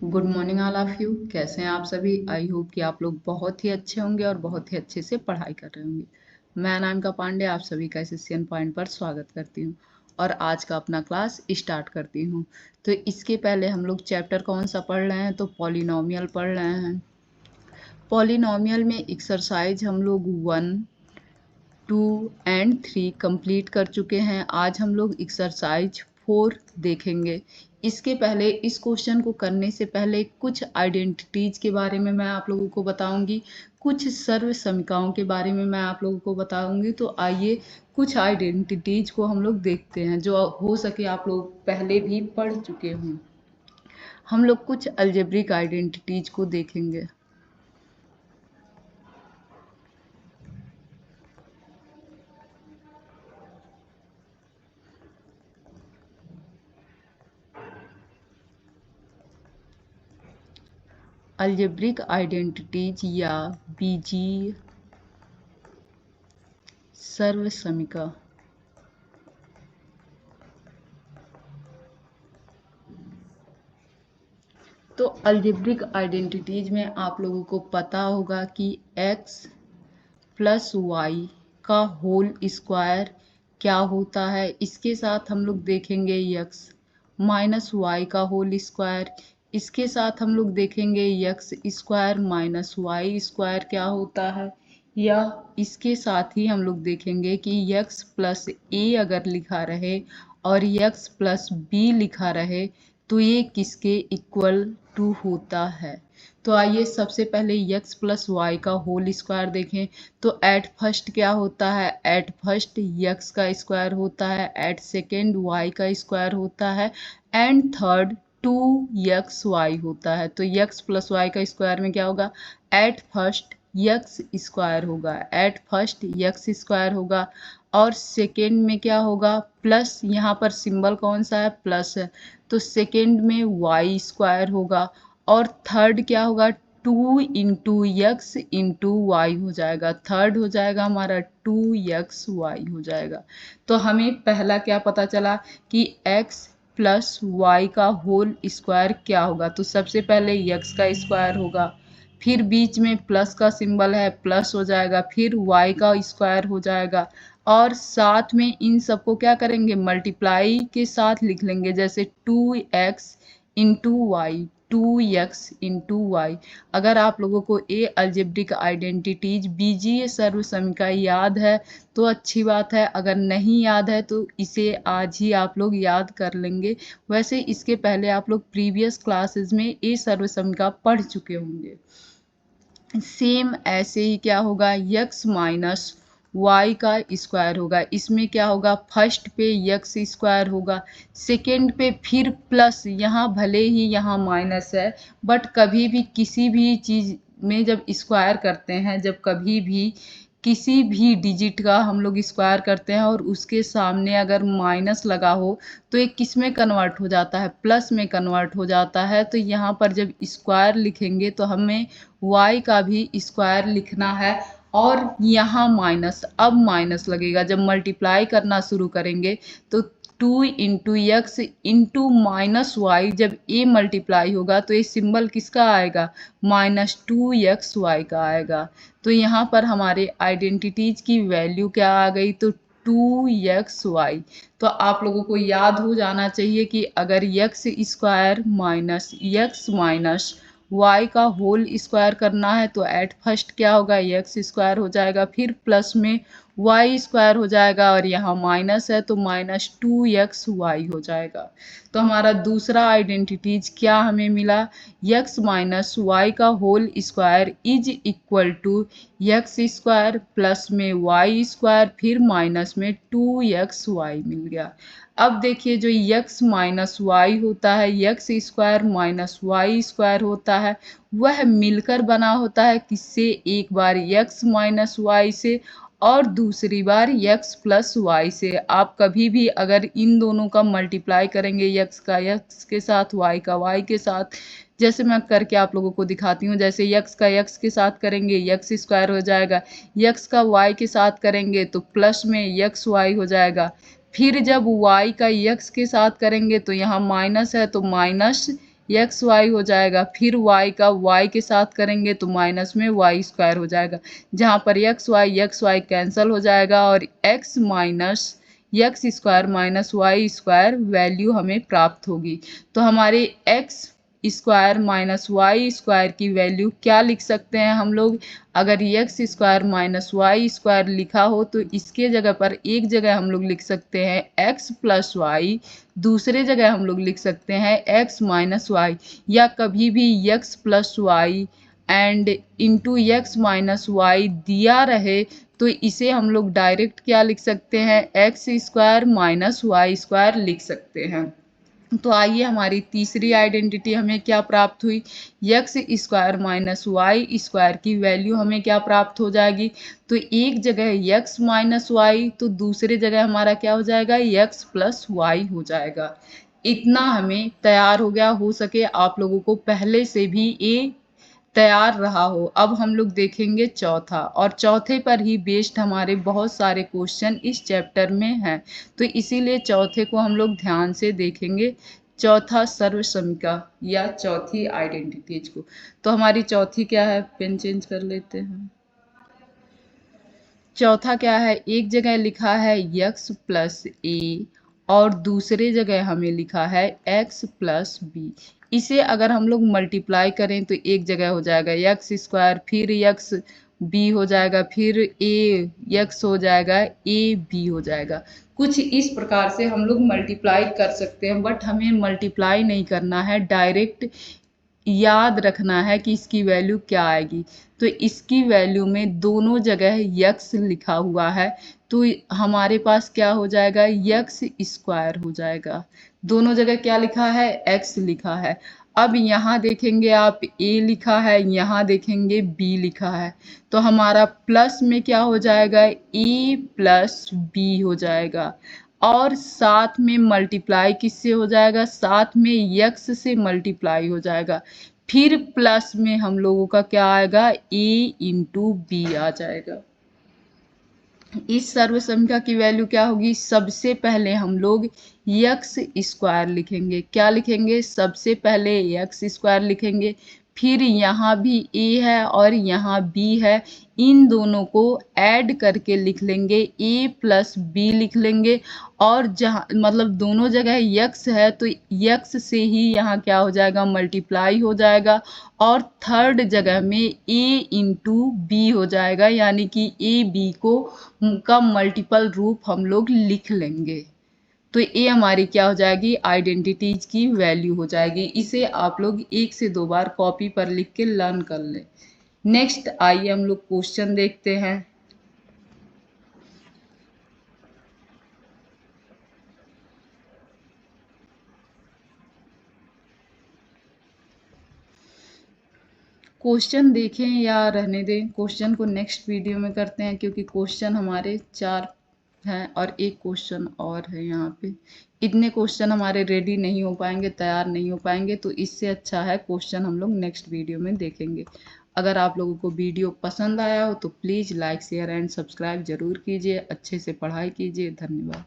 Good morning all of you. कैसे हैं आप सभी? आई होप कि आप लोग बहुत ही अच्छे होंगे और बहुत ही अच्छे से पढ़ाई कर रहे होंगे। मैं अनामिका पांडे आप सभी का एसएससीएन पॉइंट पर स्वागत करती हूँ और आज का अपना क्लास स्टार्ट करती हूँ। तो इसके पहले हम लोग चैप्टर कौन सा पढ़ रहे हैं? तो पॉलिनोमियल पढ़ रहे हैं। पॉलिनोमियल में एक्सरसाइज हम लोग 1, 2 एंड 3 कंप्लीट कर चुके हैं। आज हम लोग एक्सरसाइज 4 देखेंगे। इसके पहले इस क्वेश्चन को करने से पहले कुछ आइडेंटिटीज के बारे में मैं आप लोगों को बताऊंगी, कुछ सर्व समीकरणों के बारे में मैं आप लोगों को बताऊंगी। तो आइए कुछ आइडेंटिटीज को हम लोग देखते हैं जो हो सके आप लोग पहले भी पढ़ चुके हों। हम लोग कुछ अलजेब्रिक आइडेंटिटीज को देखेंगे। अलजेब्रिक आइडेंटिटीज या बीजीय सर्व समीकरण। तो अलजेब्रिक आइडेंटिटीज में आप लोगों को पता होगा कि x प्लस वाई का होल स्क्वायर क्या होता है। इसके साथ हम लोग देखेंगे x माइनस वाई का होल स्क्वायर। इसके साथ हम लोग देखेंगे x square minus Y square क्या होता है। या इसके साथ ही हम लोग देखेंगे कि x प्लस ए अगर लिखा रहे और x प्लस बी लिखा रहे तो ये किसके इक्वल टू होता है। तो आइए सबसे पहले x प्लस वाई का होल स्क्वायर देखें। तो एट फर्स्ट क्या होता है? एट फर्स्ट x का स्क्वायर होता है, एट सेकेंड y का स्क्वायर होता है एंड थर्ड 2xy होता है। तो x प्लस वाई का स्क्वायर में क्या होगा? एट फर्स्ट x स्क्वायर होगा, एट फर्स्ट x स्क्वायर होगा और सेकेंड में क्या होगा? प्लस, यहाँ पर सिंबल कौन सा है? प्लस है, तो सेकेंड में वाई स्क्वायर होगा और थर्ड क्या होगा? 2 इंटू एक्स इंटू वाई हो जाएगा। थर्ड हो जाएगा हमारा 2xy हो जाएगा। तो हमें पहला क्या पता चला कि x प्लस वाई का होल स्क्वायर क्या होगा। तो सबसे पहले x का स्क्वायर होगा, फिर बीच में प्लस का सिंबल है, प्लस हो जाएगा, फिर y का स्क्वायर हो जाएगा और साथ में इन सबको क्या करेंगे? मल्टीप्लाई के साथ लिख लेंगे, जैसे 2x into Y, 2x into Y. अगर आप लोगों को ये अलजेब्रिक आइडेंटिटीज बीजीय सर्व समीकरण याद है तो अच्छी बात है, अगर नहीं याद है तो इसे आज ही आप लोग याद कर लेंगे। वैसे इसके पहले आप लोग प्रीवियस क्लासेस में ये सर्व समीकरण पढ़ चुके होंगे। सेम ऐसे ही क्या होगा? x माइनस वाई का स्क्वायर होगा। इसमें क्या होगा? फर्स्ट पे x स्क्वायर होगा, सेकेंड पे फिर प्लस, यहाँ भले ही यहाँ माइनस है बट कभी भी किसी भी चीज़ में जब स्क्वायर करते हैं, जब कभी भी किसी भी डिजिट का हम लोग स्क्वायर करते हैं और उसके सामने अगर माइनस लगा हो तो ये किस में कन्वर्ट हो जाता है? प्लस में कन्वर्ट हो जाता है। तो यहाँ पर जब स्क्वायर लिखेंगे तो हमें y का भी स्क्वायर लिखना है और यहाँ माइनस, अब माइनस लगेगा जब मल्टीप्लाई करना शुरू करेंगे तो 2 into X into minus Y, जब ए मल्टीप्लाई होगा तो ये सिंबल किसका आएगा? -2xy का आएगा। तो यहाँ पर हमारे आइडेंटिटीज की वैल्यू क्या आ गई? तो 2xy। तो आप लोगों को याद हो जाना चाहिए कि अगर x square minus x minus y का होल स्क्वायर करना है तो एट फर्स्ट क्या होगा? x स्क्वायर हो जाएगा, फिर प्लस में y स्क्वायर हो जाएगा और यहाँ माइनस है तो -2xy हो जाएगा। तो हमारा दूसरा आइडेंटिटीज क्या हमें मिला? x माइनस वाई का whole square is equal to x square plus में y स्क्वायर फिर माइनस में 2xy मिल गया। अब देखिए जो x माइनस वाई होता है, x square minus Y square होता है, वह मिलकर बना होता है किससे? एक बार x माइनस वाई से और दूसरी बार x प्लस वाई से। आप कभी भी अगर इन दोनों का मल्टीप्लाई करेंगे, x का x के साथ, y का y के साथ, जैसे मैं करके आप लोगों को दिखाती हूँ, जैसे x का x के साथ करेंगे x स्क्वायर हो जाएगा, x का y के साथ करेंगे तो प्लस में xy हो जाएगा, फिर जब y का x के साथ करेंगे तो यहाँ माइनस है तो माइनस एक्स वाई हो जाएगा, फिर वाई का वाई के साथ करेंगे तो माइनस में वाई स्क्वायर हो जाएगा, जहाँ पर एक्स वाई कैंसिल हो जाएगा और X square minus Y square value हमें प्राप्त होगी। तो हमारे X square minus Y square की वैल्यू क्या लिख सकते हैं हम लोग? अगर X square minus Y square लिखा हो तो इसके जगह पर एक जगह हम लोग लिख सकते हैं एक्स प्लस वाई, दूसरे जगह हम लोग लिख सकते हैं एक्स माइनस वाई, या कभी भी x plus y and into x minus y दिया रहे तो इसे हम लोग डायरेक्ट क्या लिख सकते हैं? X square minus Y square लिख सकते हैं। तो आइए हमारी तीसरी आइडेंटिटी हमें क्या प्राप्त हुई? X square minus Y square की वैल्यू हमें क्या प्राप्त हो जाएगी? तो एक जगह एक्स माइनस वाई तो दूसरे जगह हमारा क्या हो जाएगा? एक्स प्लस वाई हो जाएगा। इतना हमें तैयार हो गया। हो सके आप लोगों को पहले से भी ये तैयार रहा हो। अब हम लोग देखेंगे चौथा, और चौथे पर ही बेस्ड हमारे बहुत सारे क्वेश्चन इस चैप्टर में हैं, तो इसीलिए चौथे को हम लोग ध्यान से देखेंगे। चौथा सर्वसमिका या चौथी आइडेंटिटीज को। तो हमारी चौथी क्या है? पेन चेंज कर लेते हैं। चौथा क्या है? एक जगह लिखा है x प्लस ए और दूसरे जगह हमें लिखा है x प्लस बी। इसे अगर हम लोग मल्टीप्लाई करें तो एक जगह हो जाएगा एक्स स्क्वायर, फिर एक्स बी हो जाएगा, फिर ए एक्स हो जाएगा, ए बी हो जाएगा। कुछ इस प्रकार से हम लोग मल्टीप्लाई कर सकते हैं, बट हमें मल्टीप्लाई नहीं करना है, डायरेक्ट याद रखना है कि इसकी वैल्यू क्या आएगी। तो इसकी वैल्यू में दोनों जगह यक्स लिखा हुआ है तो हमारे पास क्या हो जाएगा? यक्स स्क्वायर हो जाएगा। दोनों जगह क्या लिखा है? एक्स लिखा है। अब यहाँ देखेंगे आप ए लिखा है, यहाँ देखेंगे बी लिखा है, तो हमारा प्लस में क्या हो जाएगा? ए प्लस बी हो जाएगा। और साथ में मल्टीप्लाई किससे हो जाएगा? साथ में यक्स से मल्टीप्लाई हो जाएगा। फिर प्लस में हम लोगों का क्या आएगा? ए इंटू बी आ जाएगा। इस सर्वसंख्या की वैल्यू क्या होगी? सबसे पहले हम लोग यक्स स्क्वायर लिखेंगे। क्या लिखेंगे? सबसे पहले यक्स स्क्वायर लिखेंगे, फिर यहाँ भी ए है और यहाँ बी है, इन दोनों को ऐड करके लिख लेंगे, ए प्लस बी लिख लेंगे। और जहाँ मतलब दोनों जगह यक्स है तो यक्स से ही यहाँ क्या हो जाएगा? मल्टीप्लाई हो जाएगा, और थर्ड जगह में ए इंटू बी हो जाएगा, यानी कि ए बी को का मल्टीपल रूप हम लोग लिख लेंगे। तो ये हमारी क्या हो जाएगी? आइडेंटिटीज की वैल्यू हो जाएगी। इसे आप लोग 1 से 2 बार कॉपी पर लिख के लर्न कर लें। नेक्स्ट आइए हम लोग क्वेश्चन देखते हैं। क्वेश्चन देखें या रहने दें? क्वेश्चन को नेक्स्ट वीडियो में करते हैं, क्योंकि क्वेश्चन हमारे 4 हैं और एक क्वेश्चन और है यहाँ पे। इतने क्वेश्चन हमारे रेडी नहीं हो पाएंगे, तैयार नहीं हो पाएंगे, तो इससे अच्छा है क्वेश्चन हम लोग नेक्स्ट वीडियो में देखेंगे। अगर आप लोगों को वीडियो पसंद आया हो तो please like share and subscribe जरूर कीजिए। अच्छे से पढ़ाई कीजिए। धन्यवाद।